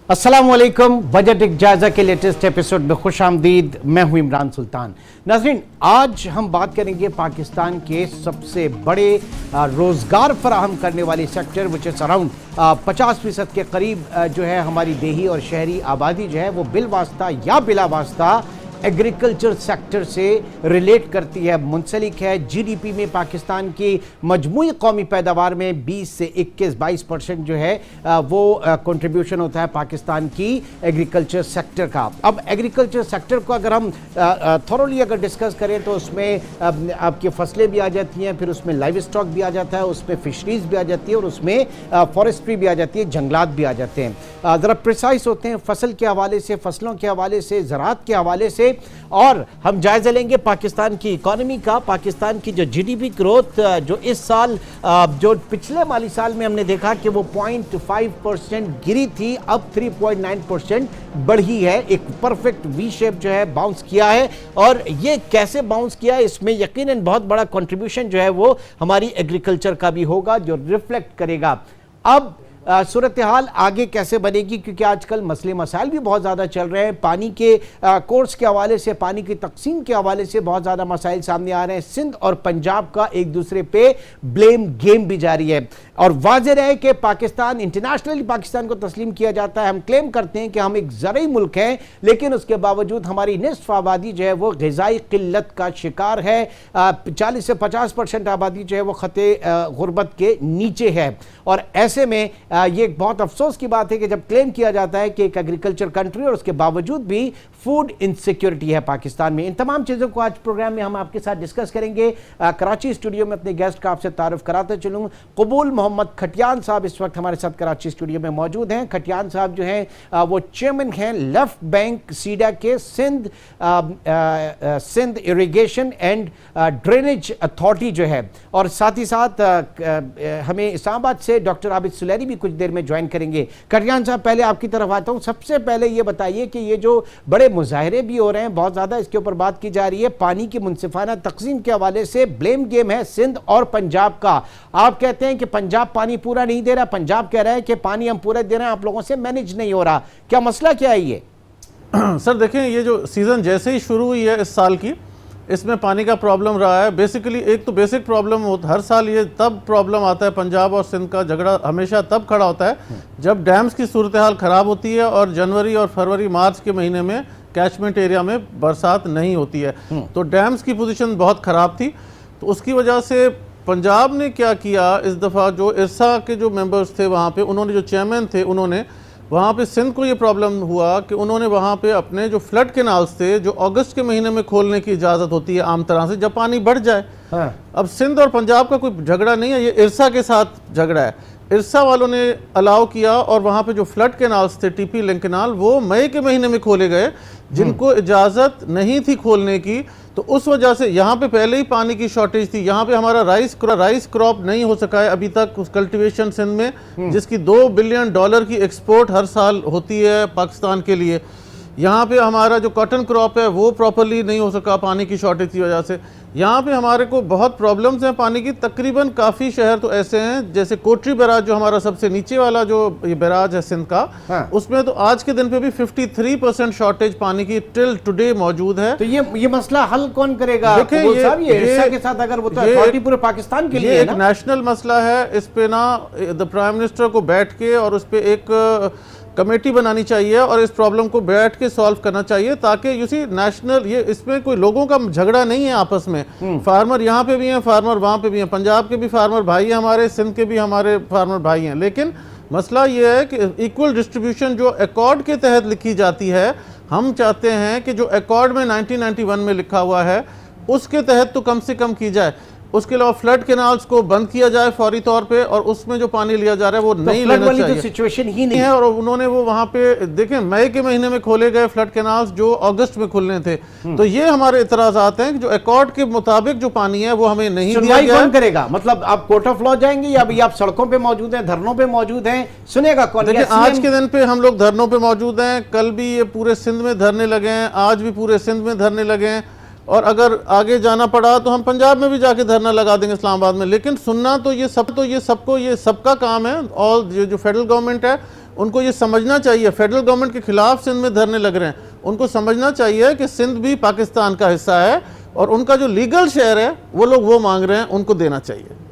अस्सलाम वालेकुम। बजट एक जायजा के लेटेस्ट एपिसोड में खुश आमदीद। मैं हूं इमरान सुल्तान। नाज़रीन, आज हम बात करेंगे पाकिस्तान के सबसे बड़े रोजगार फराहम करने वाली सेक्टर विच इज़ अराउंड 50% के करीब जो है हमारी देही और शहरी आबादी जो है वो बिल वास्ता या बिला वास्ता एग्रीकल्चर सेक्टर से रिलेट करती है, मुंसलिक है। जीडीपी में पाकिस्तान की मजमूई कौमी पैदावार में 20 से 21-22% जो है वो कंट्रीब्यूशन होता है पाकिस्तान की एग्रीकल्चर सेक्टर का। अब एग्रीकल्चर सेक्टर को अगर हम थोरोली अगर डिस्कस करें तो उसमें आपकी फसलें भी आ जाती हैं, फिर उसमें लाइव स्टॉक भी आ जाता है, उसमें फिशरीज भी आ जाती है और उसमें फॉरेस्ट्री भी आ जाती है, जंगलात भी आ जाते हैं। ज़रा प्रिसाइज होते हैं फसल के हवाले से, फसलों के हवाले से, ज़राअत के हवाले से। और हम जायजा लेंगे पाकिस्तान की इकोनॉमी का, पाकिस्तान की जो जीडीपी ग्रोथ जो इस साल जो पिछले माली साल में हमने देखा कि वो 0.5% गिरी थी, अब 3.9% बढ़ी है। एक परफेक्ट वी शेप जो है बाउंस किया है। और ये कैसे बाउंस किया है, इसमें यकीनन बहुत बड़ा कंट्रीब्यूशन जो है वो हमारी एग्रीकल्चर का भी होगा, जो रिफ्लेक्ट करेगा। अब सूरत हाल आगे कैसे बनेगी, क्योंकि आजकल मसले मसाइल भी बहुत ज़्यादा चल रहे हैं। पानी के कोर्स के हवाले से, पानी की तकसीम के हवाले से बहुत ज़्यादा मसाइल सामने आ रहे हैं। सिंध और पंजाब का एक दूसरे पे ब्लेम गेम भी जारी है। और वाज़ेह है कि पाकिस्तान, इंटरनेशनली पाकिस्तान को तस्लीम किया जाता है। हम क्लेम करते हैं कि हम एक ज़रई मुल्क हैं, लेकिन उसके बावजूद हमारी निस्फ आबादी जो है वो ग़िज़ाई क़िल्लत का शिकार है। 40 से 50% आबादी जो है वो ख़ते गुर्बत के नीचे है। और ऐसे में ये एक बहुत अफसोस की बात है कि जब क्लेम किया जाता है कि एक एग्रीकल्चर कंट्री और उसके बावजूद भी फूड इनसिक्योरिटी है पाकिस्तान में। इन तमाम चीज़ों को आज प्रोग्राम में हम आपके साथ डिस्कस करेंगे। कराची स्टूडियो में अपने गेस्ट का आपसे तारुफ कराते चलूँ। कबूल मोहम्मद खटियान साहब इस वक्त हमारे साथ कराची स्टूडियो में मौजूद हैं। खटियान साहब जो हैं वो चेयरमैन हैं लेफ्ट बैंक सीडा के Sindh irrigation and drainage authority जो है। और साथ ही साथ हमें इस्लामाबाद से डॉक्टर आबिद सुलैरी भी कुछ देर में ज्वाइन करेंगे। खटियान साहब, पहले आपकी तरफ आता हूं। सबसे पहले ये बताइए कि ये जो बड़े मुजाहरे भी हो रहे हैं, बहुत ज़्यादा इसके ऊपर बात की जा रही है, पानी की मुनसिफाना तकसीम के हवाले से ब्लेम गेम है सिंध और पंजाब का। आप कहते हैं कि पंजाब पानी पूरा नहीं दे रहा, पंजाब कह रहा है कि पानी हम पूरा दे रहे हैं, आप लोगों से मैनेज नहीं हो रहा। क्या मसला क्या है ये? सर देखें, ये जो सीज़न जैसे ही शुरू हुई है इस साल की, इसमें पानी का प्रॉब्लम रहा है। बेसिकली एक तो बेसिक प्रॉब्लम होता, हर साल ये तब प्रॉब्लम आता है, पंजाब और सिंध का झगड़ा हमेशा तब खड़ा होता है जब डैम्स की सूरत हाल ख़राब होती है और जनवरी और फरवरी मार्च के महीने में कैचमेंट एरिया में बरसात नहीं होती है। तो डैम्स की पोजीशन बहुत ख़राब थी। तो उसकी वजह से पंजाब ने क्या किया इस दफ़ा, जो इरसा के जो मेंबर्स थे वहाँ पे, उन्होंने, जो चेयरमैन थे, उन्होंने वहाँ पे सिंध को ये प्रॉब्लम हुआ कि उन्होंने वहाँ पे अपने जो फ्लड कैनाल्स थे, जो अगस्त के महीने में खोलने की इजाज़त होती है आम तरह से जब पानी बढ़ जाए। हाँ। अब सिंध और पंजाब का कोई झगड़ा नहीं है, ये इरसा के साथ झगड़ा है। इरसा वालों ने अलाउ किया और वहाँ पे जो फ्लड कैनाल्स थे, टीपी लिंक कैनाल, वो मई के महीने में खोले गए, जिनको इजाज़त नहीं थी खोलने की। तो उस वजह से यहाँ पे पहले ही पानी की शॉर्टेज थी। यहाँ पे हमारा राइस क्रॉप नहीं हो सका है अभी तक उस कल्टीवेशन सिंध में, जिसकी $2 बिलियन की एक्सपोर्ट हर साल होती है पाकिस्तान के लिए। यहाँ पे हमारा जो कॉटन क्रॉप है वो प्रॉपरली नहीं हो सका पानी की शॉर्टेज की वजह से। यहाँ पे हमारे को बहुत प्रॉब्लम्स हैं पानी की। तकरीबन काफ़ी शहर तो ऐसे हैं, जैसे कोटरी बैराज जो हमारा सबसे नीचे वाला जो ये बैराज है सिंध का, हाँ। उसमें तो आज के दिन पे भी 53% शॉर्टेज पानी की टिल टुडे मौजूद है। तो ये मसला हल कौन करेगा? देखिए, ये के साथ अगर वो तो पूरे पाकिस्तान के लिए एक नेशनल मसला है। इस पे ना द प्राइम मिनिस्टर को बैठ के और उस पर एक कमेटी बनानी चाहिए और इस प्रॉब्लम को बैठ के सॉल्व करना चाहिए, ताकि यू सी नेशनल, ये इसमें कोई लोगों का झगड़ा नहीं है आपस में। फार्मर यहाँ पे भी हैं, फार्मर वहाँ पे भी हैं, पंजाब के भी फार्मर भाई हैं हमारे, सिंध के भी हमारे फार्मर भाई हैं। लेकिन मसला ये है कि इक्वल डिस्ट्रीब्यूशन जो अकॉर्ड के तहत लिखी जाती है, हम चाहते हैं कि जो अकॉर्ड में 1991 में लिखा हुआ है उसके तहत तो कम से कम की जाए। उसके अलावा फ्लड कैनाल्स को बंद किया जाए फौरी तौर पे, और उसमें जो पानी लिया जा रहा है वो नहीं लेना चाहिए। सिचुएशन ही नहीं है। और उन्होंने वो वहाँ पे देखें, मई के महीने में खोले गए फ्लड कैनाल्स जो अगस्त में खुलने थे। तो ये हमारे इतराज़ात हैं कि जो अकॉर्ड के मुताबिक जो पानी है वो हमें नहीं दिया गया। कौन करेगा? मतलब आप कोर्ट ऑफ लॉ जाएंगे या अभी आप सड़कों पे मौजूद हैं, धरनों पे मौजूद हैं? सुनेगा कौन? देखिए, आज के दिन पे हम लोग धरनों पे मौजूद हैं। कल भी ये पूरे सिंध में धरने लगे हैं, आज भी पूरे सिंध में धरने लगे हैं। और अगर आगे जाना पड़ा तो हम पंजाब में भी जाके धरना लगा देंगे, इस्लामाबाद में। लेकिन सुनना तो ये सबका काम है। और जो फेडरल गवर्नमेंट है उनको ये समझना चाहिए, फेडरल गवर्नमेंट के खिलाफ सिंध में धरने लग रहे हैं, उनको समझना चाहिए कि सिंध भी पाकिस्तान का हिस्सा है और उनका जो लीगल शेयर है वो लोग वो मांग रहे हैं, उनको देना चाहिए।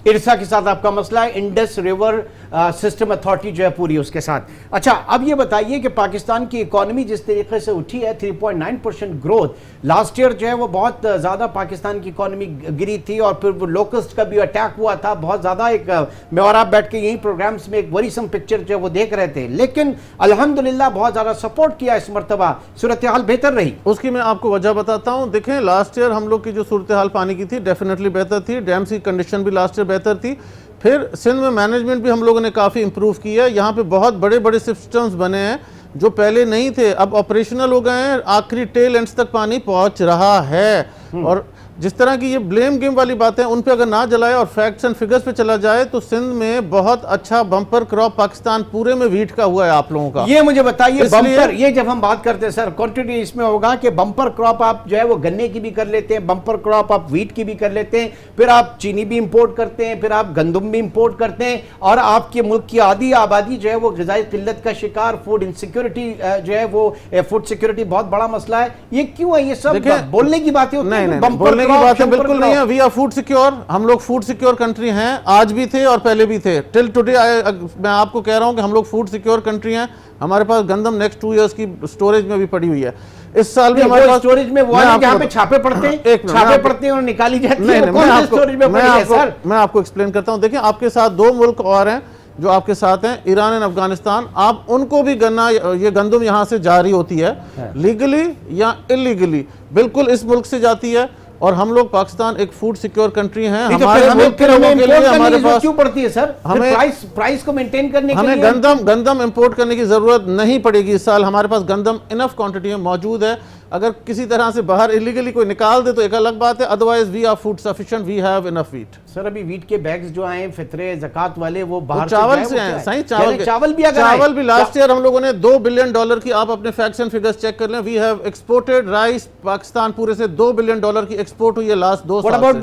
इरसा के साथ आपका मसला है, इंडस रिवर सिस्टम अथॉरिटी जो है पूरी उसके साथ। अच्छा, अब ये बताइए कि पाकिस्तान की इकोनॉमी जिस तरीके से उठी है, 3.9% ग्रोथ लास्ट ईयर जो है वो बहुत ज़्यादा पाकिस्तान की इकोनॉमी गिरी थी और फिर वो लोकस्ट का भी अटैक हुआ था बहुत ज़्यादा। एक मैं और आप बैठ के यही प्रोग्राम्स में एक वरीसम पिक्चर जो है वो देख रहे थे, लेकिन अल्हम्दुलिल्लाह बहुत ज़्यादा सपोर्ट किया इस मरतबा, सूरत हाल बेहतर रही। उसकी मैं आपको वजह बताता हूँ। देखें, लास्ट ईयर हम लोग की जो सूरत हाल पानी की थी डेफिनेटली बेहतर थी, डैम्स की कंडीशन भी लास्ट ईयर बेहतर थी। फिर सिंध में मैनेजमेंट भी हम लोगों ने काफ़ी इंप्रूव की है। यहाँ पे बहुत बड़े बड़े सिस्टम्स बने हैं जो पहले नहीं थे, अब ऑपरेशनल हो गए हैं, आखिरी टेल एंड्स तक पानी पहुंच रहा है। और जिस तरह की ये ब्लेम गेम वाली बातें उन पे अगर ना जलाए और फैक्ट्स एंड फिगर्स पे चला जाए तो सिंध में बहुत अच्छा बम्पर क्रॉप पाकिस्तान पूरे में वीट का हुआ है आप लोगों का। ये मुझे बताइए, बम्पर, ये जब हम बात करते हैं सर, क्वांटिटी इसमें होगा कि बम्पर क्रॉप आप जो है वो गन्ने की भी कर लेते हैं, बम्पर क्रॉप आप वीट की भी कर लेते हैं, फिर आप चीनी भी इंपोर्ट करते हैं, फिर आप गंदम भी इंपोर्ट करते हैं, और आपके मुल्क की आधी आबादी जो है वो ग़िज़ाई किल्लत का शिकार, फूड इनसिक्योरिटी जो है वो, फूड सिक्योरिटी बहुत बड़ा मसला है। ये क्यों है? ये सब बोलने की बातें होती हैं, बोलने की बातें बिल्कुल नहीं है। वी आर फूड सिक्योर, हम लोग फूड सिक्योर कंट्री हैं, आज भी थे और पहले भी थे। टिल टुडे मैं आपको कह रहा हूं कि हम लोग फूड सिक्योर कंट्री हैं। हमारे पास गंदम नेक्स्ट 2 इयर्स की स्टोरेज में भी पड़ी हुई है। इस साल भी हमारे पास स्टोरेज में वो है जहां पे छापे पड़ते हैं, छापे पड़ते हैं और निकाली जाती है। मैं आपको एक्सप्लेन करता हूं। देखिए, आपके साथ 2 मुल्क और हैं जो आपके साथ हैं, ईरान एंड अफगानिस्तान। आप उनको भी गन्ना, ये गंदम यहां से जारी होती है लीगली या इलीगली, बिल्कुल इस मुल्क से जाती है। और हम लोग पाकिस्तान एक फूड सिक्योर कंट्री हैं। हमारे मुल्क के लोगों के लिए हमारे पास क्यों पड़ती है सर? हमें प्राइस को मेंटेन करने के लिए हमें गंदम इंपोर्ट करने की जरूरत नहीं पड़ेगी। इस साल हमारे पास गंदम इनफ क्वांटिटी में मौजूद है। अगर किसी तरह से बाहर इलीगली कोई निकाल दे तो एक अलग बात है, otherwise we are food sufficient, we have enough wheat. Sir, अभी वीट के बैग्स जो आए फितरे ज़कात वाले वो बाहर चावल से हैं, सही चावल भी लास्ट ईयर हम लोगों ने $2 बिलियन की, आप अपने फैक्ट्स एंड फिगर्स चेक कर लें, we have exported rice, Pakistan पूरे से $2 बिलियन की एक्सपोर्ट हुई है लास्ट 2 साल। What about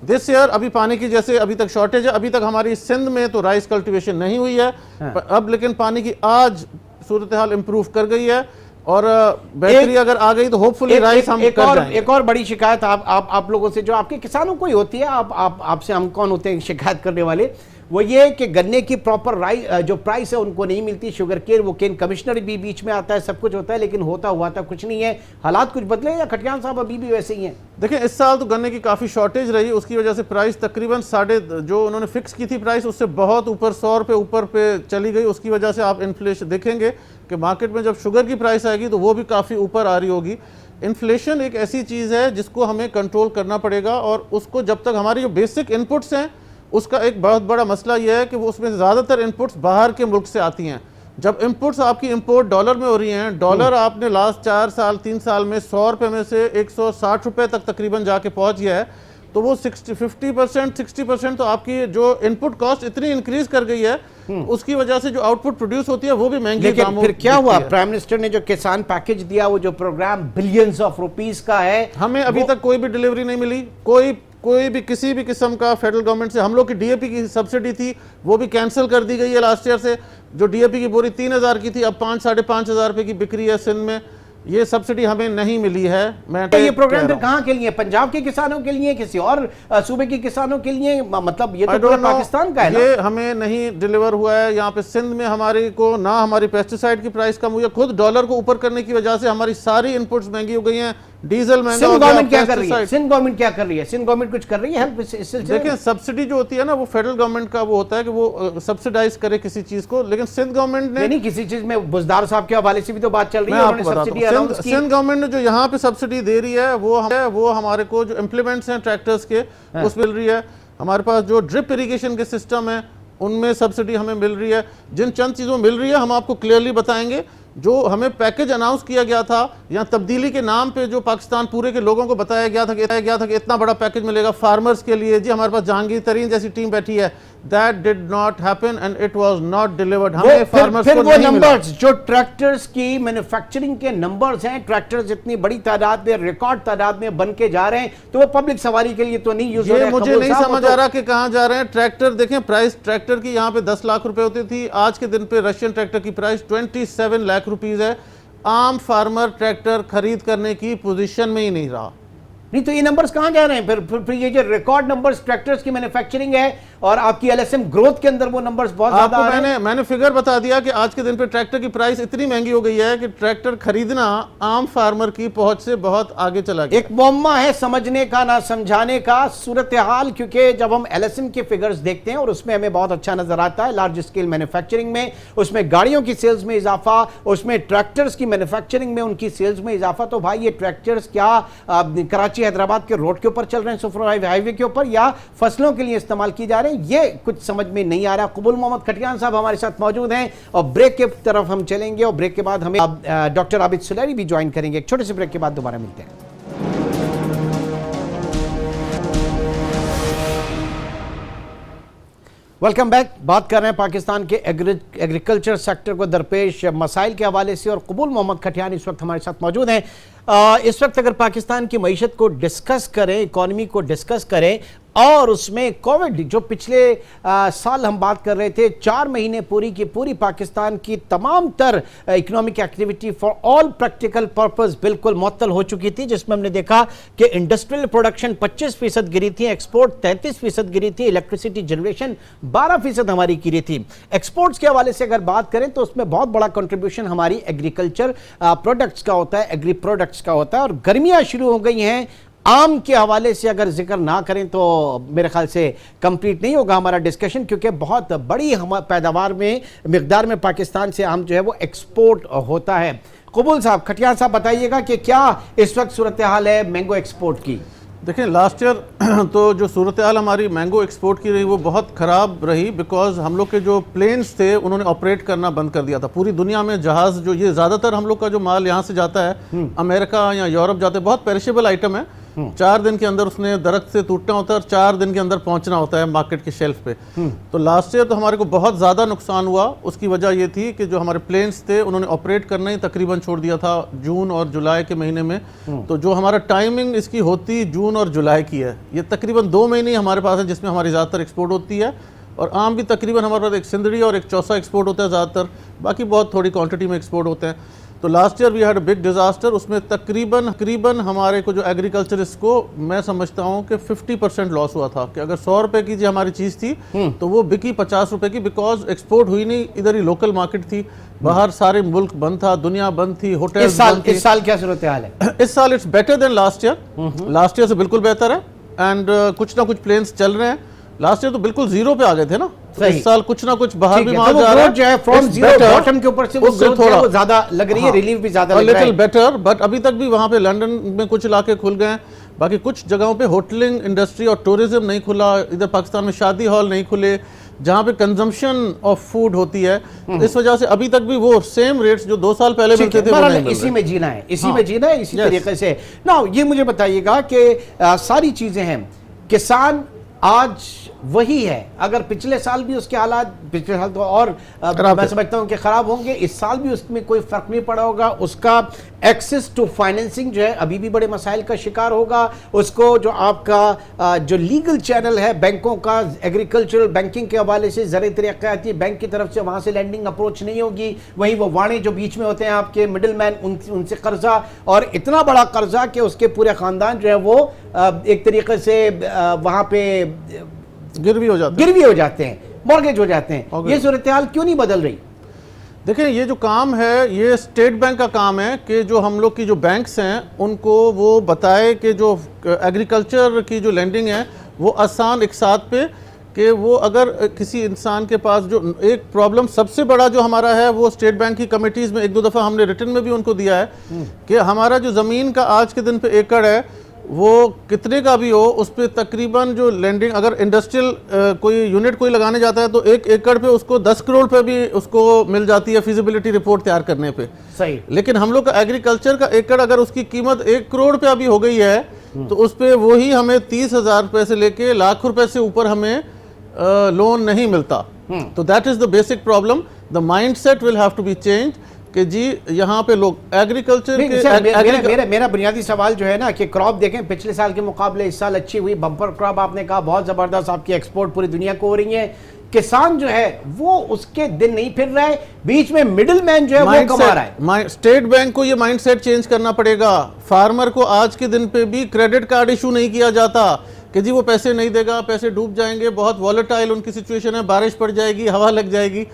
this year? अभी पानी की जैसे अभी तक शॉर्टेज है, अभी तक हमारी सिंध में तो राइस कल्टीवेशन नहीं हुई है अब, लेकिन पानी की आज सूरत हाल इंप्रूव कर गई है और बेहतरी अगर आ गई तो होपफुली राइस हम कर जाएंगे। एक और बड़ी शिकायत आप लोगों से जो आपके किसानों को ही होती है, आपसे हम कौन होते हैं शिकायत करने वाले, वो ये कि गन्ने की प्रॉपर जो प्राइस है उनको नहीं मिलती। शुगर केन, वो केन कमिश्नर भी बीच में आता है, सब कुछ होता है, लेकिन होता हुआ था कुछ नहीं है। हालात कुछ बदले या खटियान साहब अभी भी वैसे ही हैं? देखिए, इस साल तो गन्ने की काफ़ी शॉर्टेज रही, उसकी वजह से प्राइस तकरीबन जो उन्होंने फिक्स की थी प्राइस उससे बहुत ऊपर, 100 रुपये ऊपर पे चली गई। उसकी वजह से आप इन्फ्लेशन देखेंगे कि मार्केट में जब शुगर की प्राइस आएगी तो वो भी काफ़ी ऊपर आ रही होगी। इन्फ्लेशन एक ऐसी चीज़ है जिसको हमें कंट्रोल करना पड़ेगा और उसको जब तक हमारी जो बेसिक इनपुट्स हैं, उसका एक बहुत बड़ा मसला यह है कि वो उसमें ज़्यादातर इनपुट्स बाहर के मुल्क से आती हैं। जब इनपुट्स आपकी इंपोर्ट डॉलर में हो रही हैं, डॉलर आपने लास्ट 4 साल 3 साल में 100 रुपये में से 160 रुपये तक तकरीबन जाके पहुंच गया है, तो वो 50% तो आपकी जो इनपुट कॉस्ट इतनी इंक्रीज कर गई है, उसकी वजह से जो आउटपुट प्रोड्यूस होती है वो भी महंगी दामों। फिर क्या हुआ? प्राइम मिनिस्टर ने जो किसान पैकेज दिया, वो जो प्रोग्राम बिलियंस ऑफ रुपीस का है, हमें अभी तक कोई भी डिलीवरी नहीं मिली। कोई भी किसी भी किस्म का फेडरल गवर्नमेंट से। हम लोग की डीएपी की सब्सिडी थी वो भी कैंसिल कर दी गई है लास्ट ईयर से। जो डीएपी की बोरी 3000 की थी, अब 5-5.5 रुपये की बिक्री है सिंध में। ये सब्सिडी हमें नहीं मिली है। तो ये प्रोग्राम फिर कहाँ के लिए? पंजाब के किसानों के लिए, किसी और सूबे के किसानों के लिए? मतलब ये तो पूरा पाकिस्तान का है ना? ये हमें नहीं डिलीवर हुआ है यहाँ पे सिंध में। हमारी को ना हमारी पेस्टिसाइड की प्राइस कम हुई है, खुद डॉलर को ऊपर करने की वजह से हमारी सारी इनपुट्स महंगी हो गई हैं। डीजल महंगा हो गया। गवर्नमेंट क्या कर रही है? सिंध गवर्नमेंट क्या कर रही है? सिंध गवर्नमेंट कुछ कर रही है हेल्प इस सिलसिले? देखिए, सब्सिडी जो होती है ना, वो फेडरल गवर्नमेंट का वो होता है कि वो सब्सिडाइज करे किसी चीज को, लेकिन सिंध गवर्नमेंट ने नहीं, किसी चीज में बुजदार साहब के हवाले से भी तो बात चल रही है। सिंध गवर्नमेंट ने जो यहाँ पे सब्सिडी दे रही है वो हमारे को जो इम्प्लीमेंट्स हैं ट्रैक्टर्स के उसमें मिल रही है। हमारे पास जो ड्रिप इरिगेशन के सिस्टम है उनमें सब्सिडी हमें मिल रही है। जिन चंद चीज़ों मिल रही है हम आपको क्लियरली बताएंगे। जो हमें पैकेज अनाउंस किया गया था या तब्दीली के नाम पे जो पाकिस्तान पूरे के लोगों को बताया गया था कि इतना बड़ा पैकेज मिलेगा फार्मर्स के लिए। जी, हमारे पास जहांगीर तरीन जैसी टीम बैठी है, That did not happen and it was not delivered. हमें farmers फिर को वो नहीं मिला। नंबर्स जो ट्रैक्टर्स की मैन्युफैक्चरिंग के नंबर्स हैं, ट्रैक्टर्स इतनी बड़ी तादाद में, रिकॉर्ड तादाद में बन के जा रहे हैं, तो वो पब्लिक सवारी के लिए तो नहीं यूज हो रहे ये हैं। मुझे कबूल नहीं साहब, समझ वो आ तो- रहा कि कहां जा रहे हैं। ट्रैक्टर देखें, प्राइस ट्रैक्टर की यहाँ पे 10 लाख रुपए होती थी, आज के दिन पे रशियन ट्रैक्टर की प्राइस 27 लाख रुपीस है। आम फार्मर ट्रैक्टर खरीद करने की पोजीशन में ही नहीं रहा। नहीं तो ये नंबर्स कहां जा रहे हैं? फिर ये जो रिकॉर्ड नंबर्स ट्रैक्टर्स की मैन्युफैक्चरिंग है और आपकी एलएसएम ग्रोथ के अंदर वो नंबर्स बहुत ज्यादा आपको आ रहे हैं। मैंने फिगर बता दिया कि आज के दिन पे ट्रैक्टर की प्राइस इतनी महंगी हो गई है कि ट्रैक्टर खरीदना आम फार्मर की पहुंच से बहुत आगे चला गया। एक मुअम्मा है समझने का ना समझाने का सूरत हाल, क्योंकि जब हम एलएसएम के फिगर्स देखते हैं और उसमें हमें बहुत अच्छा नजर आता है लार्ज स्केल मैन्युफैक्चरिंग में, उसमें गाड़ियों की सेल्स में इजाफा, उसमें ट्रैक्टर्स की मैन्युफैक्चरिंग में उनकी सेल्स में इजाफा, तो भाई ये ट्रैक्टर्स क्या कराची हैदराबाद के रोड के ऊपर चल रहे हैं, सुपर हाईवे के ऊपर, या फसलों के लिए इस्तेमाल किए जा रहे हैं? ये कुछ समझ में नहीं आ रहा। कबूल मोहम्मद खटियान साहब हमारे साथ मौजूद हैं और ब्रेक के तरफ हम चलेंगे और ब्रेक के बाद हमें डॉक्टर आबिद सुलैरी भी ज्वाइन करेंगे। एक छोटे से ब्रेक के बाद दोबारा मिलते हैं। Welcome back. बात कर रहे हैं पाकिस्तान के एग्रीकल्चर सेक्टर को दरपेश मसाइल के हवाले से और कबूल मोहम्मद खटियान इस वक्त हमारे साथ मौजूद हैं। इस वक्त अगर पाकिस्तान की मईशत को डिस्कस करें, इकॉनमी को डिस्कस करें और उसमें कोविड जो पिछले साल हम बात कर रहे थे, 4 महीने पूरी की पूरी पाकिस्तान की तमाम तर economic activity for all practical purpose बिल्कुल मुअत्तल हो चुकी थी, जिसमें हमने देखा कि इंडस्ट्रियल प्रोडक्शन 25% गिरी थी, एक्सपोर्ट 33% गिरी थी, इलेक्ट्रिसिटी जनरेशन 12% हमारी गिरी थी। एक्सपोर्ट्स के हवाले से अगर बात करें तो उसमें बहुत बड़ा कंट्रीब्यूशन हमारी एग्रीकल्चर प्रोडक्ट्स का होता है, एग्री प्रोडक्ट्स का होता है। और गर्मियां शुरू हो गई हैं, आम के हवाले से अगर जिक्र ना करें तो मेरे ख्याल से कंप्लीट नहीं होगा हमारा डिस्कशन, क्योंकि बहुत बड़ी पैदावार में मिकदार में पाकिस्तान से आम जो है वो एक्सपोर्ट होता है। कबूल साहब, खटियान साहब बताइएगा कि क्या इस वक्त सूरत हाल है मैंगो एक्सपोर्ट की? देखें, लास्ट ईयर तो जो सूरत हाल हमारी मैंगो एक्सपोर्ट की रही वो बहुत ख़राब रही, बिकॉज हम लोग के जो प्लेन्स थे उन्होंने ऑपरेट करना बंद कर दिया था। पूरी दुनिया में जहाज़ जो ये ज़्यादातर हम लोग का जो माल यहाँ से जाता है अमेरिका या यूरोप जाते हैं, बहुत पेरिशेबल आइटम है। 4 दिन के अंदर उसने दरख्त से टूटना होता है और 4 दिन के अंदर पहुंचना होता है मार्केट के शेल्फ पे। तो लास्ट ईयर तो हमारे को बहुत ज़्यादा नुकसान हुआ। उसकी वजह ये थी कि जो हमारे प्लेन्स थे उन्होंने ऑपरेट करना ही तकरीबन छोड़ दिया था जून और जुलाई के महीने में। तो जो हमारा टाइमिंग इसकी होती जून और जुलाई की है, ये तकरीबन 2 महीने हमारे पास है जिसमें हमारी ज़्यादातर एक्सपोर्ट होती है। और आम भी तकरीबन हमारे पास एक सिंदड़ी और एक चौसा एक्सपोर्ट होता है ज़्यादातर, बाकी बहुत थोड़ी क्वांटिटी में एक्सपोर्ट होते हैं। तो last year we had a big disaster, उसमें तकरीबन हमारे को जो एग्रीकल्चरिस्ट को मैं समझता हूँ कि 50% लॉस हुआ था। कि अगर 100 रुपए की जो हमारी चीज़ थी तो वो बिकी 50 रुपए की, बिकॉज एक्सपोर्ट हुई नहीं, इधर ही लोकल मार्केट थी, बाहर सारे मुल्क बंद था, दुनिया बंद थी, होटल। इस साल क्या सूरत हाल है? इस साल it's better than last year. Last year से बिल्कुल बेहतर है एंड कुछ ना कुछ प्लेन्स चल रहे हैं। लास्ट ईयर तो बिल्कुल जीरो पे आ गए थे ना, तो इस साल कुछ ना कुछ बाहर भी माल जा रहा है, जो है फ्रॉम जीरो बॉटम के ऊपर से वो ग्रोथ है वो ज्यादा लग रही है, रिलीफ भी ज्यादा लग रहा है, लिटिल बेटर। बट अभी तक भी वहां पे लंदन में कुछ इलाके खुल गए हैं, बाकी कुछ जगहों पे होटलिंग इंडस्ट्री और टूरिज्म नहीं खुला। इधर पाकिस्तान में शादी हॉल नहीं खुले जहाँ पे कंजम्पशन ऑफ फूड होती है। इस वजह से अभी तक भी वो सेम रेट्स जो 2 साल पहले मिलते थे वो नहीं मिल रहे। इसी में जीना है, इसी में जीना है, इसी तरीके से ना। ये मुझे बताइएगा कि सारी चीजें हैं, किसान आज वही है। अगर पिछले साल भी उसके हालात, पिछले साल तो और मैं समझता हूं कि खराब होंगे, इस साल भी उसमें कोई फर्क नहीं पड़ा होगा। उसका एक्सेस टू फाइनेंसिंग जो है अभी भी बड़े मसाइल का शिकार होगा। उसको जो आपका जो लीगल चैनल है बैंकों का, एग्रीकल्चरल बैंकिंग के हवाले से ज़रिए तरीक़ाती बैंक की तरफ से वहाँ से लैंडिंग अप्रोच नहीं होगी। वहीं वो वाणे जो बीच में होते हैं आपके मिडिल मैन, उनसे कर्जा, और इतना बड़ा कर्जा कि उसके पूरे ख़ानदान जो है वो एक तरीके से वहाँ पे गिरवी हो जाते हैं, मॉर्गेज हो जाते हैं। ये सूरत हाल क्यों नहीं बदल रही? देखें, ये जो काम है ये स्टेट बैंक का काम है कि जो हम लोग की जो बैंक्स हैं उनको वो बताए कि जो एग्रीकल्चर की जो लैंडिंग है वो आसान एक साथ पे, कि वो अगर किसी इंसान के पास जो एक प्रॉब्लम सबसे बड़ा जो हमारा है वो स्टेट बैंक की कमिटीज़ में 1-2 दफ़ा हमने रिटर्न में भी उनको दिया है कि हमारा जो ज़मीन का आज के दिन पे एकड़ है वो कितने का भी हो, उस पर तकरीबन जो लैंडिंग, अगर इंडस्ट्रियल कोई यूनिट कोई लगाने जाता है तो 1 एकड़ पे उसको 10 करोड़ पे भी उसको मिल जाती है फिजिबिलिटी रिपोर्ट तैयार करने पे। सही। लेकिन हम लोग का एग्रीकल्चर का एकड़ अगर उसकी कीमत 1 करोड़ पे अभी हो गई है तो उस पर वही हमें 30,000 रुपये से लेके लाख रुपए से ऊपर हमें लोन नहीं मिलता। तो that is the basic problem. The mindset will have to be change कि जी यहाँ पे लोग एग्रीकल्चर के मेरा बुनियादी सवाल जो है ना कि क्रॉप देखें पिछले साल के मुकाबले इस साल अच्छी हुई, बम्पर क्रॉप आपने कहा बहुत जबरदस्त, आपकी एक्सपोर्ट पूरी दुनिया को हो रही है, किसान जो है वो उसके दिन नहीं फिर रहा है, बीच में मिडिल मैन जो है वो कमा रहा है। स्टेट बैंक को ये माइंडसेट चेंज करना पड़ेगा। फार्मर को आज के दिन पे भी क्रेडिट कार्ड इशू नहीं किया जाता कि जी वो पैसे नहीं देगा, पैसे डूब जाएंगे, बहुत वॉलेटाइल उनकी सिचुएशन है, बारिश पड़ जाएगी, हवा लग जाएगी।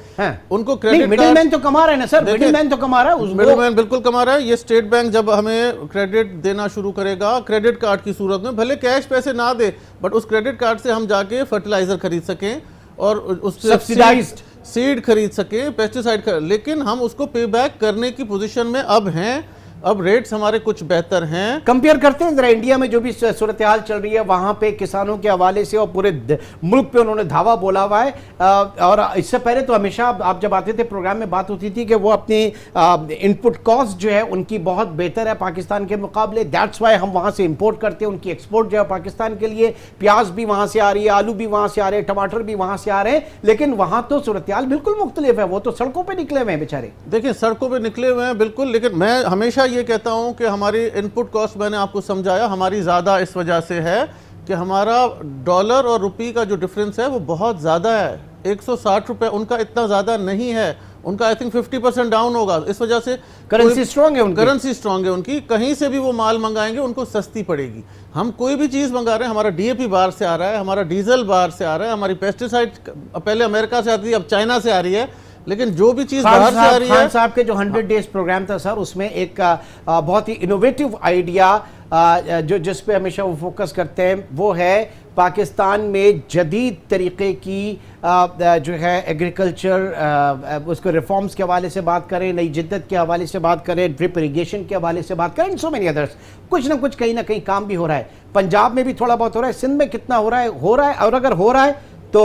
उनको क्रेडिट मिडिलमैन तो कमा रहे हैं ना सर, मिडिलमैन तो कमा रहा है, मिडिलमैन बिल्कुल कमा रहा है। ये स्टेट बैंक जब हमें क्रेडिट देना शुरू करेगा क्रेडिट कार्ड की सूरत में, भले कैश पैसे ना दे बट उस क्रेडिट कार्ड से हम जाके फर्टिलाइजर खरीद सकें और उससे सब्सिडाइज्ड सीड खरीद सकें, पेस्टिसाइड लेकिन हम उसको पे बैक करने की पोजीशन में अब हैं। अब रेट्स हमारे कुछ बेहतर हैं। कंपेयर करते हैं जरा इंडिया में जो भी सूरत हाल चल रही है वहां पे किसानों के हवाले से और पूरे मुल्क पे उन्होंने धावा बोला हुआ है। और इससे पहले तो हमेशा आप जब आते थे प्रोग्राम में बात होती थी कि वो अपनी इनपुट कॉस्ट जो है उनकी बहुत बेहतर है पाकिस्तान के मुकाबले, दैट्स वाई हम वहां से इंपोर्ट करते हैं, उनकी एक्सपोर्ट जो है पाकिस्तान के लिए, प्याज भी वहां से आ रही है, आलू भी वहां से आ रहे हैं, टमाटर भी वहां से आ रहे हैं, लेकिन वहां तो सूरत हाल बिल्कुल मुख्तलिफ है, वो तो सड़कों पर निकले हुए हैं बेचारे। देखिए सड़कों पर निकले हुए हैं बिल्कुल, लेकिन मैं हमेशा ये कहता हूं कि हमारी इनपुट कॉस्ट, मैंने आपको समझाया, हमारी ज़्यादा इस वजह से है कि हमारा डॉलर और रुपये का जो डिफरेंस है वो बहुत ज़्यादा है। 160 रुपए उनका इतना ज़्यादा नहीं है, उनका आई थिंक 50% डाउन होगा। इस वजह से करेंसी स्ट्रांग है उनकी, करेंसी स्ट्रांग है उनकी, कहीं से भी वो माल मंगाएंगे उनको सस्ती पड़ेगी। हम कोई भी चीज़ मंगा रहे हैं, हमारा डीएपी बाहर से आ रहा है, हमारा डीजल बाहर से आ रहा है, हमारी पेस्टिसाइड पहले अमेरिका से आती थी, अब चाइना से आ रही है, लेकिन जो भी चीज बाहर से आ रही है। खान साहब के जो 100 डेज प्रोग्राम था सर, उसमें एक बहुत ही इनोवेटिव आइडिया जो जिस पे हमेशा वो फोकस करते हैं वो है पाकिस्तान में जदीद तरीके की जो है एग्रीकल्चर, उसको रिफॉर्म्स के हवाले से बात करें, नई जिद्दत के हवाले से बात करें, ड्रिप इरिगेशन के हवाले से बात करें, सो मेनी अदर्स। कुछ ना कुछ कहीं ना कहीं काम भी हो रहा है, पंजाब में भी थोड़ा बहुत हो रहा है, सिंध में कितना हो रहा है, और अगर हो रहा है तो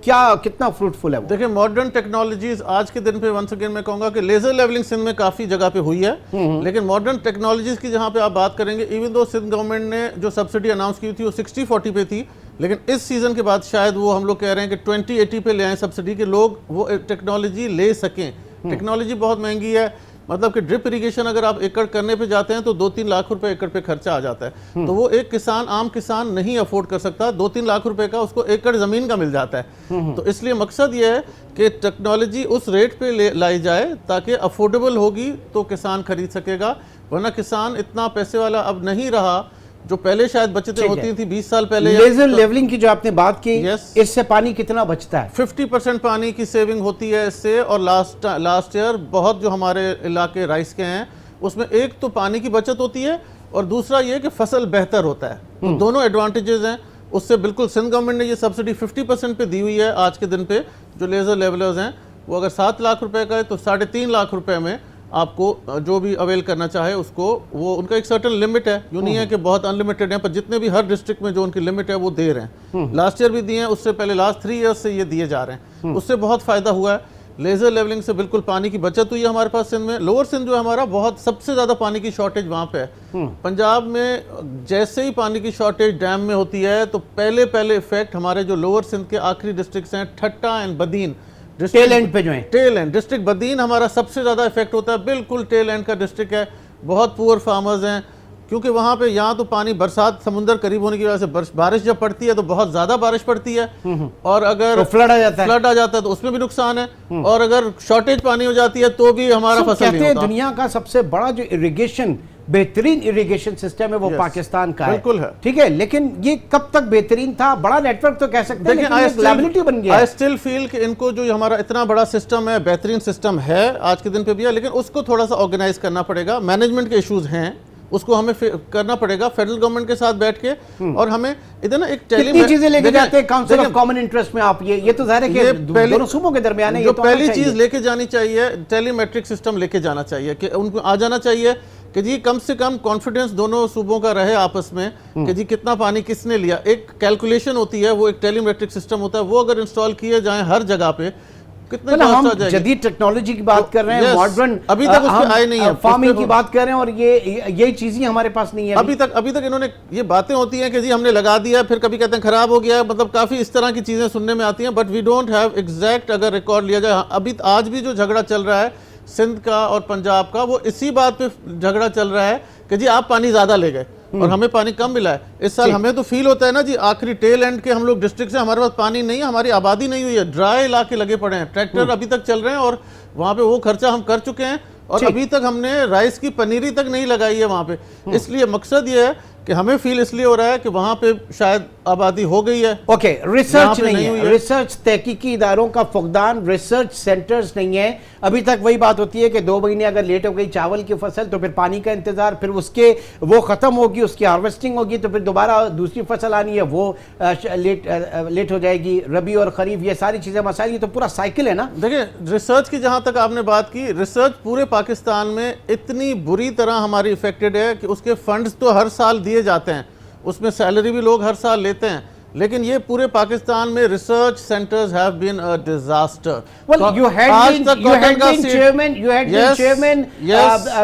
क्या कितना फ्रूटफुल है वो? देखिए मॉडर्न टेक्नोलॉजीज आज के दिन पे वंस अगेन मैं कहूंगा कि लेजर लेवलिंग सिंध में काफी जगह पे हुई है, लेकिन मॉडर्न टेक्नोलॉजीज की जहां पे आप बात करेंगे, इवन दो सिंध गवर्नमेंट ने जो सब्सिडी अनाउंस की थी वो 60-40 पे थी, लेकिन इस सीजन के बाद शायद वो हम लोग कह रहे हैं कि 20-80 पे ले आए सब्सिडी के, लोग वो टेक्नोलॉजी ले सकें। टेक्नोलॉजी बहुत महंगी है, मतलब कि ड्रिप इरिगेशन अगर आप एकड़ करने पे जाते हैं तो 2-3 लाख रुपए एकड़ पे खर्चा आ जाता है, तो वो एक किसान, आम किसान नहीं अफोर्ड कर सकता। 2-3 लाख रुपए का उसको एकड़ जमीन का मिल जाता है। तो इसलिए मकसद ये है कि टेक्नोलॉजी उस रेट पे लाई जाए ताकि अफोर्डेबल होगी तो किसान खरीद सकेगा, वरना किसान इतना पैसे वाला अब नहीं रहा जो पहले शायद बचतें होती थी 20 साल पहले। लेजर लेवलिंग की जो आपने बात की, इससे पानी कितना बचता है? 50% पानी की सेविंग होती है इससे। और लास्ट ईयर बहुत जो हमारे इलाके राइस के हैं उसमें एक तो पानी की बचत होती है और दूसरा ये कि फसल बेहतर होता है, तो दोनों एडवांटेजेस हैं उससे। बिल्कुल सिंध गवर्नमेंट ने ये सब्सिडी 50% पे दी हुई है आज के दिन पे। जो लेजर लेवलर्स हैं वो अगर 7 लाख रुपए का है तो 3.5 लाख रुपए में आपको जो भी अवेल करना चाहे उसको, वो उनका एक सर्टन लिमिट है, यूँ नहीं है कि बहुत अनलिमिटेड है, पर जितने भी हर डिस्ट्रिक्ट में जो उनकी लिमिट है वो दे रहे हैं। लास्ट ईयर भी दिए हैं, उससे पहले लास्ट 3 ईयर्स से ये दिए जा रहे हैं, उससे बहुत फायदा हुआ है। लेजर लेवलिंग से बिल्कुल पानी की बचत हुई है हमारे पास सिंध में। लोअर सिंध जो है हमारा, बहुत सबसे ज्यादा पानी की शॉर्टेज वहाँ पे है। पंजाब में जैसे ही पानी की शॉर्टेज डैम में होती है तो पहले इफेक्ट हमारे जो लोअर सिंध के आखिरी डिस्ट्रिक्ट हैं, ठट्टा एंड बदीन, टेल एंड पे जो है, टेल एंड डिस्ट्रिक्ट बदीन हमारा सबसे ज्यादा इफेक्ट होता है। बिल्कुल टेल एंड का डिस्ट्रिक्ट है, बहुत पुअर फार्मर्स हैं, क्योंकि वहाँ पे यहाँ तो पानी, बरसात समुद्र करीब होने की वजह से बारिश जब पड़ती है तो बहुत ज्यादा बारिश पड़ती है, और अगर तो फ्लड आ जाता है तो उसमें भी नुकसान है, और अगर शॉर्टेज पानी हो जाती है तो भी हमारा फसल नहीं होता। दुनिया का सबसे बड़ा जो इरिगेशन, बेहतरीन इरिगेशन सिस्टम है वो पाकिस्तान का बिल्कुल है, ठीक है, लेकिन ये कब तक बेहतरीन था? बड़ा नेटवर्क तो कह सकते हैं, लेकिन लायबिलिटी बन गया। आई स्टिल फील कि इनको जो हमारा इतना बड़ा सिस्टम है, बेहतरीन सिस्टम है आज के दिन पे भी है, लेकिन उसको थोड़ा सा ऑर्गेनाइज करना पड़ेगा। मैनेजमेंट के इश्यूज हैं, उसको हमें करना पड़ेगा फेडरल गवर्नमेंट के साथ बैठ के, और हमें इधर ना एक कितनी चीजें लेके जाते हैं काउंसिल ऑफ कॉमन इंटरेस्ट में आप, ये तो जाहिर है कि दोनों सूबों के दरमियान है। ये तो पहली चीज लेके जानी चाहिए, टेलीमेट्रिक सिस्टम लेके जाना चाहिए, कि उनको आ जाना चाहिए कि जी कम से कम कॉन्फिडेंस दोनों सूबों का रहे आपस में कि जी कितना पानी किसने लिया। एक कैलकुलेशन होती है, वो एक टेलीमेट्रिक सिस्टम होता है, वो अगर इंस्टॉल किए जाए हर जगह पे, कितने मतलब कॉस्ट आ हम जाएगी। जदीद टेक्नोलॉजी की बात कर रहे हैं, Yes, मॉडर्न, अभी तक उस पे आए नहीं है, फार्मिंग उस की पे- बात कर रहे हैं, और यही चीजें हमारे पास नहीं है अभी तक इन्होंने ये बातें होती हैं कि जी हमने लगा दिया, फिर कभी कहते हैं खराब हो गया, मतलब काफी इस तरह की चीजें सुनने में आती हैं, but we don't have exact अगर रिकॉर्ड लिया जाए। अभी आज भी जो झगड़ा चल रहा है सिंध का और पंजाब का, वो इसी बात पे झगड़ा चल रहा है कि जी आप पानी ज्यादा ले गए और हमें पानी कम मिला है। इस साल हमें तो फील होता है ना जी, आखिरी टेल एंड के हम लोग डिस्ट्रिक्ट से, हमारे पास पानी नहीं है, हमारी आबादी नहीं हुई है, ड्राई इलाके लगे पड़े हैं, ट्रैक्टर अभी तक चल रहे हैं और वहां पे वो खर्चा हम कर चुके हैं, और अभी तक हमने राइस की पनीरी तक नहीं लगाई है वहां पे। इसलिए मकसद ये है कि हमें फील इसलिए हो रहा है कि वहां पे शायद आबादी हो गई है। ओके, रिसर्च पे नहीं नहीं हुई है, है। रिसर्च तहकीकी इदारों का फुकदान, रिसर्च सेंटर्स नहीं है। अभी तक वही बात होती है कि 2 महीने अगर लेट हो गई चावल की फसल तो फिर पानी का इंतजार, फिर उसके वो खत्म होगी, उसकी हार्वेस्टिंग होगी, तो फिर दोबारा दूसरी फसल आनी है, वो लेट हो जाएगी। रबी और खरीफ, ये सारी चीजें मसाइल, ये तो पूरा साइकिल है ना। देखिए, रिसर्च की जहां तक आपने बात की, रिसर्च पूरे पाकिस्तान में इतनी बुरी तरह हमारी इफेक्टेड है कि उसके फंड्स तो हर साल दिए जाते हैं, उसमें सैलरी भी लोग हर साल लेते हैं, लेकिन ये पूरे पाकिस्तान में research centres have been a disaster. Well, you had been chairman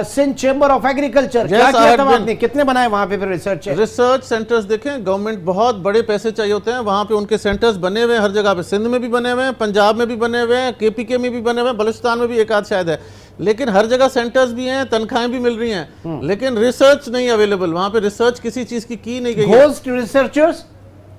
Sindh Chamber of Agriculture. क्या किया था आपने, कितने बनाए वहां पे फिर रिसर्च सेंटर्स देखें, गवर्नमेंट बहुत बड़े पैसे चाहिए होते हैं, वहां पे उनके सेंटर्स बने हुए हैं हर जगह पे, सिंध में भी बने हुए हैं, पंजाब में भी बने हुए हैं, केपीके में भी बने हुए हैं, बलूचिस्तान में भी एक आध शायद है, लेकिन हर जगह सेंटर्स भी हैं, तनख्वाहें भी मिल रही हैं, लेकिन रिसर्च नहीं अवेलेबल वहां पे। रिसर्च किसी चीज की नहीं गई है। Ghost researchers,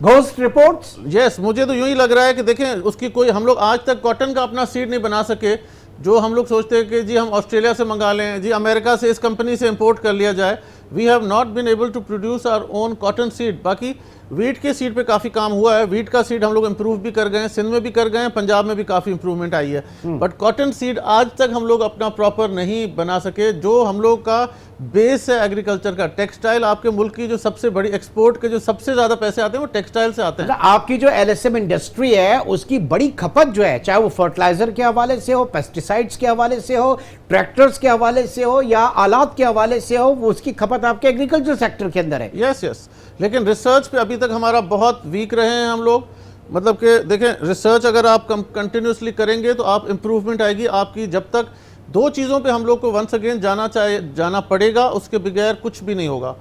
ghost reports. Yes, मुझे तो यूं ही लग रहा है कि देखें, उसकी कोई, हम लोग आज तक कॉटन का अपना सीड नहीं बना सके, जो हम लोग सोचते हैं कि जी हम ऑस्ट्रेलिया से मंगा लें, जी अमेरिका से इस कंपनी से इंपोर्ट कर लिया जाए। We have not been able to produce our own cotton seed. बाकी वीट के सीड पे काफ़ी काम हुआ है, वीट का सीड हम लोग इंप्रूव भी कर गए हैं, सिंध में भी कर गए हैं, पंजाब में भी काफ़ी इंप्रूवमेंट आई है, बट कॉटन सीड आज तक हम लोग अपना प्रॉपर नहीं बना सके। जो हम लोग का बेस है एग्रीकल्चर का, टेक्सटाइल, आपके मुल्क की जो सबसे बड़ी एक्सपोर्ट के जो सबसे ज़्यादा पैसे आते हैं वो टेक्सटाइल से आते हैं। आपकी जो एलएसएम इंडस्ट्री है उसकी बड़ी खपत जो है, चाहे वो फर्टिलाइजर के हवाले से हो, पेस्टिसाइड्स के हवाले से हो, ट्रैक्टर्स के हवाले से हो, या आलात के हवाले से हो, उसकी खपत आपके एग्रीकल्चर सेक्टर के अंदर है। यस, लेकिन रिसर्च पे अभी तक हमारा बहुत वीक रहे हैं हम लोग। मतलब कि देखें, रिसर्च अगर आप कंटिन्यूसली करेंगे तो आप इम्प्रूवमेंट आएगी आपकी। जब तक 2 चीज़ों पे हम लोग को वंस अगेन जाना पड़ेगा, उसके बगैर कुछ भी नहीं होगा।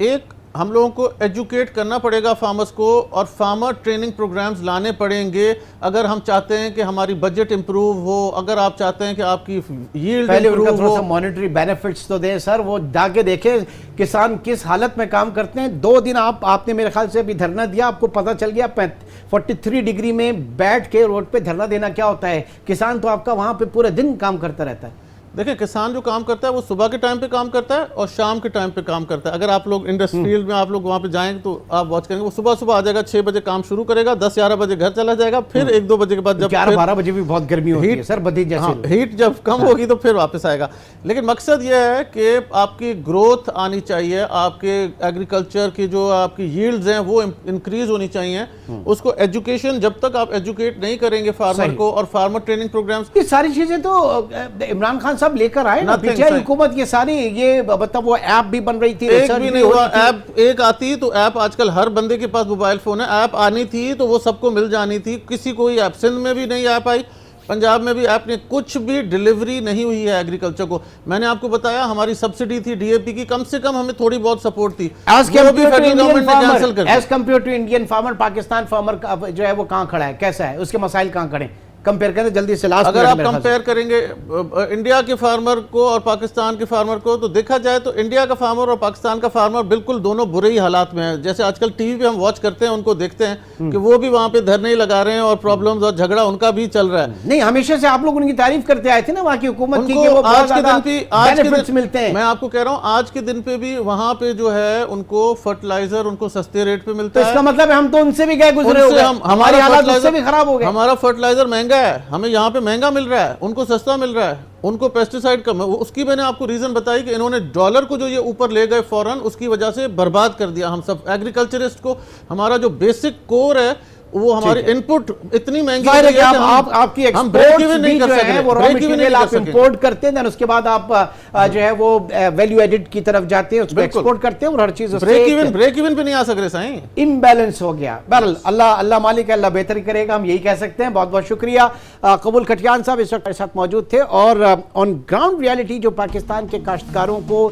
एक, हम लोगों को एजुकेट करना पड़ेगा फार्मर्स को, और फार्मर ट्रेनिंग प्रोग्राम्स लाने पड़ेंगे अगर हम चाहते हैं कि हमारी बजट इंप्रूव हो, अगर आप चाहते हैं कि आपकी यील्ड इंप्रूव हो। मॉनेटरी बेनिफिट्स तो दें सर, वो जाके देखें किसान किस हालत में काम करते हैं। 2 दिन आपने मेरे ख्याल से अभी धरना दिया, आपको पता चल गया 43 डिग्री में बैठ के रोड पे धरना देना क्या होता है। किसान तो आपका वहां पे पूरे दिन काम करता रहता है। देखिए, किसान जो काम करता है वो सुबह के टाइम पे काम करता है और शाम के टाइम पे काम करता है। अगर आप लोग इंडस्ट्रियल में आप लोग वहाँ पे जाएंगे तो आप वॉच करेंगे, वो सुबह आ जाएगा, 6 बजे काम शुरू करेगा, 10-11 बजे घर चला जाएगा, फिर 1-2 बजे के बाद जब 11-12 बजे भी बहुत गर्मी होती है सर, बदी जैसे। हाँ, हीट जब कम होगी तो फिर वापस आएगा। लेकिन मकसद ये है कि आपकी ग्रोथ आनी चाहिए, आपके एग्रीकल्चर की जो आपकी यील्ड्स हैं वो इंक्रीज होनी चाहिए। उसको एजुकेशन, जब तक आप एजुकेट नहीं करेंगे फार्मर को, और फार्मर ट्रेनिंग प्रोग्राम्स, ये सारी चीजें तो इमरान खान साहब लेकर आए ना, पीटीआई हुकूमत ये सारी, ये मतलब वो ऐप भी बन रही थी, एक भी नहीं हुआ। ऐप एक आती तो ऐप, आजकल हर बंदे के पास मोबाइल फोन है, ऐप आनी थी तो वो सबको मिल जानी थी, किसी को ऐप, सिंध में भी नहीं ऐप आई, पंजाब में भी ऐप नहीं, कुछ भी डिलीवरी नहीं हुई है एग्रीकल्चर को। मैंने आपको बताया हमारी सब्सिडी थी डीएपी की, कम से कम हमें थोड़ी बहुत सपोर्ट थी, as compare to Indian farmer, Pakistan farmer जो है वो कहाँ खड़ा है, कैसा है, उसके मसाइल कहाँ खड़े हैं, कंपेयर करें जल्दी से। लास्ट अगर आप कंपेयर करेंगे इंडिया के फार्मर को और पाकिस्तान के फार्मर को, तो देखा जाए तो इंडिया का फार्मर और पाकिस्तान का फार्मर बिल्कुल दोनों बुरे ही हालात में है। जैसे आजकल टीवी पे हम वॉच करते हैं, उनको देखते हैं कि वो भी वहां पे धरने लगा रहे हैं और प्रॉब्लम्स और झगड़ा उनका भी चल रहा है। नहीं, हमेशा से आप लोग उनकी तारीफ करते आए थे ना वहां की हुकूमत की, कि वो आज के दिन भी बेनिफिट्स मिलते हैं। मैं आपको कह रहा हूँ, आज के दिन पे भी वहां पे जो है उनको फर्टिलाइजर उनको सस्ते रेट पे मिलता है। इसका मतलब हम तो उनसे भी गए गुजरे हो गए, हमारी हालात उससे भी खराब हो गए। हमारा फर्टिलाइजर महंगा है, हमें यहाँ पे महंगा मिल रहा है, उनको सस्ता मिल रहा है, उनको पेस्टिसाइड कम है। उसकी मैंने आपको रीजन बताई कि इन्होंने डॉलर को जो ये ऊपर ले गए फौरन, उसकी वजह से बर्बाद कर दिया हम सब एग्रीकल्चरिस्ट को। हमारा जो बेसिक कोर है वो हमारी इनपुट इतनी महंगी जाहिर है हो कि गई है कि आपकी हम ब्रेक एक्सपोर्ट्स इवन भी नहीं जो कर है सके, वो रॉ ब्रेक इवन नहीं मटेरियल कर आप सके। इंपोर्ट करते हैं, देन उसके बाद आप जो है वो वैल्यू एडिड की तरफ जाते हैं, उसको बिल्कुल। एक्सपोर्ट करते हैं और हर चीज ब्रेक इवन पे नहीं आ सक रहे साईं। इम्बैलेंस हो गया। बहरहाल अल्लाह मालिक है, अल्लाह बेहतरी करेगा, हम यही कह सकते हैं। बहुत बहुत शुक्रिया। कबूल खटियान साहब इस वक्त हमारे साथ मौजूद थे और ऑन ग्राउंड रियलिटी जो पाकिस्तान के काश्तकारों को,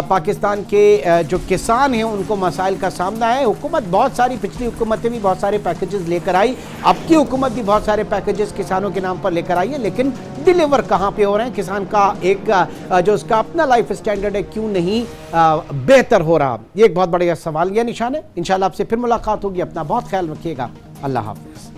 पाकिस्तान के जो किसान हैं उनको मसाइल का सामना है। हुकूमत बहुत सारी, पिछली हुकूमतें भी बहुत सारे पैकेजेस लेकर आई, अब की हुकूमत भी बहुत सारे पैकेजेस किसानों के नाम पर लेकर आई है, लेकिन डिलीवर कहाँ पे हो रहे हैं? किसान का एक जो उसका अपना लाइफ स्टैंडर्ड है क्यों नहीं बेहतर हो रहा? ये एक बहुत बड़ा सवाल या निशान है। इंशाल्लाह आपसे फिर मुलाकात होगी। अपना बहुत ख्याल रखिएगा। अल्लाह हाफिज।